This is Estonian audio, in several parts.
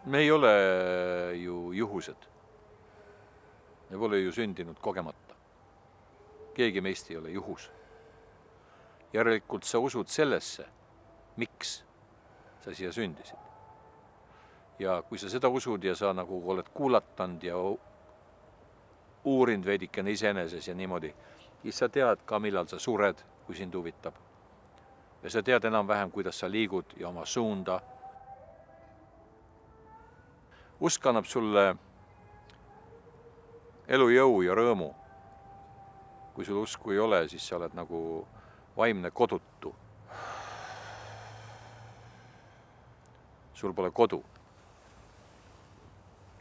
Me ei ole ju juhused. Me pole ju sündinud kogemata. Keegi meist ei ole juhus. Järelikult sa usud sellesse, miks sa siia sündisid. Ja kui sa seda usud ja sa nagu oled kuulatanud ja uurinud veidikene iseeneses ja niimoodi, siis sa tead ka, millal sa sured, kui sind huvitab. Ja sa tead enam-vähem, kuidas sa liigud ja oma suunda. Usk annab sulle elujõu ja rõõmu. Kui sul usku ei ole, siis sa oled nagu vaimne kodutu. Sul pole kodu.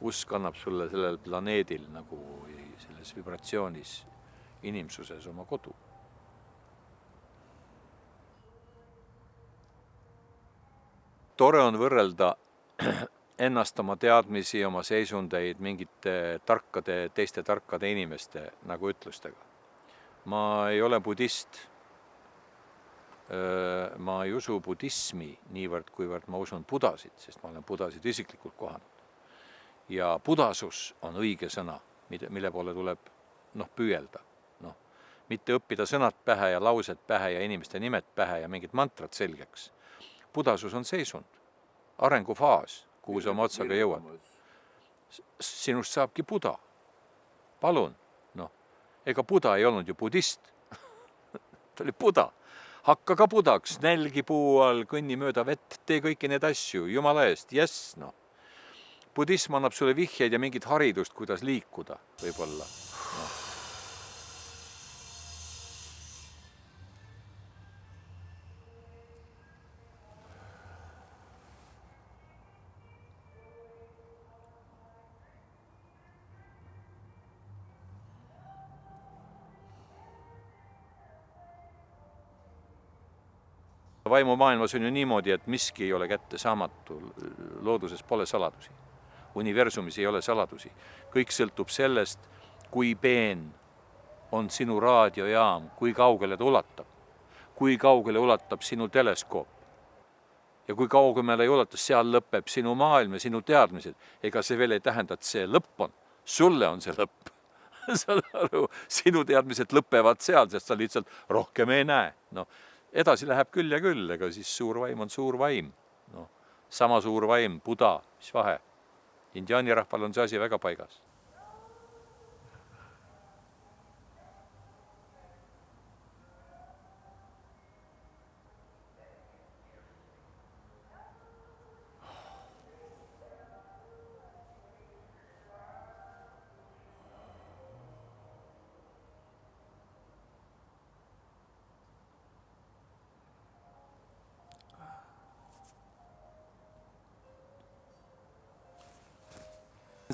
Usk annab sulle sellel planeedil nagu selles vibratsioonis inimsuses oma kodu. Tore on võrrelda ennast oma teadmisi, oma seisundeid mingite teiste tarkade inimeste nagu ütlustega. Ma ei ole budist. Ma ei usu budismi niivõrd, kuivõrd ma usun budasid, sest ma olen budasid isiklikult kohanud. Ja budasus on õige sõna, mille poole tuleb püüelda. Mitte õppida sõnad pähe ja laused pähe ja inimeste nimed pähe ja mingid mantrad selgeks. Budasus on seisund, arengufaas, kuhu sa oma otsaga jõuad. Sinust saabki buda. Palun. Ega buda ei olnud ju budist. Ta oli buda. Hakka ka budaks, nälgi puu all, kõnni mööda vett, tee kõiki need asju, jumala eest, yes, Budism annab sulle vihjeid ja mingit haridust, kuidas liikuda võib-olla. Vaimumaailmas on ju niimoodi, et miski ei ole kätte saamatu, looduses pole saladusi. Universumis ei ole saladusi. Kõik sõltub sellest, kui peen on sinu raadiojaam, kui kaugele ta ulatab. Kui kaugele ulatab sinu teleskoop. Ja kui kaugele ei ulatas, seal lõpeb sinu maailm ja sinu teadmised. Ega see veel ei tähenda, et see lõpp on. Sulle on see lõpp. Saad aru, sinu teadmised lõpevad seal, sest sa lihtsalt rohkem ei näe. Edasi läheb küll ja küll, ega siis suur vaim on suur vaim. Sama suur vaim, Buda, mis vahe. Indiaani rahval on see asi väga paigas.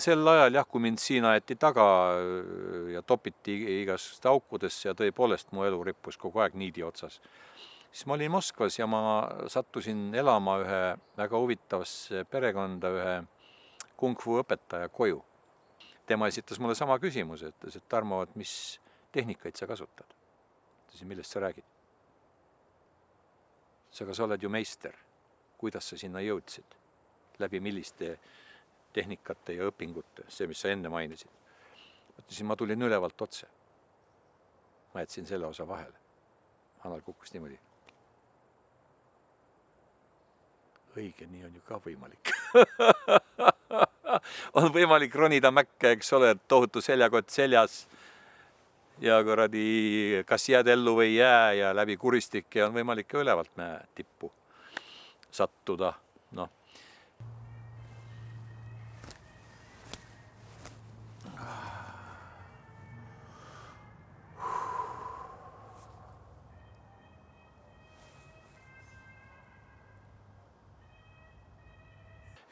Sel ajal, kui mind siin aeti taga ja topiti igast aukudesse ja tõepoolest mu elu rippus kogu aeg niidi otsas, siis ma olin Moskvas ja ma sattusin elama ühe väga huvitavasse perekonda ühe kung-fu õpetaja koju. Tema esitas mulle sama küsimus, et Tarmo, et mis tehnikaid sa kasutad? Millest sa räägid? Aga sa oled ju meister. Kuidas sa sinna jõudsid? Läbi milliste tehnikate ja õpingute, see, mis sa enne mainisid. Mõtlesin, ma tulin ülevalt otse. Ma jätsin selle osa vahele. Annal kukkus niimoodi. Õige, nii on ju ka võimalik. On võimalik ronida mäkke, eks ole, tohutu seljakott seljas ja kas jääd ellu või jää ja läbi kuristikke on võimalik ka ülevalt mäe tippu sattuda.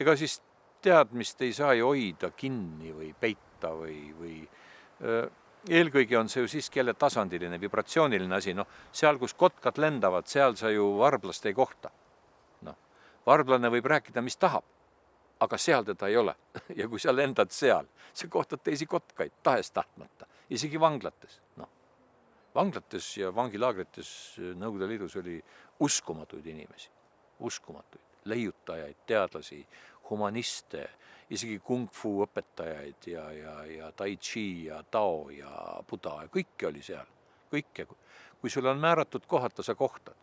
Ega siis teadmist ei saa ju hoida kinni või peita või eelkõige on see ju siiski jälle tasandiline, vibratsiooniline asi. Seal, kus kotkad lendavad, seal sa ju varblast ei kohta. Varblane võib rääkida, mis tahab, aga seal teda ei ole. Ja kui sa lendad seal, sa kohtad teisi kotkaid, tahes tahtmata, isegi vanglates. Vanglates ja vangilaagrites Nõukogude Liidus oli uskumatuid inimesi, uskumatuid. Leiutajaid, teadlasi, humaniste, isegi kung fu õpetajaid ja tai chi ja tao ja buda ja kõike oli seal. Kõike. Kui sul on määratud kohata, sa kohtad.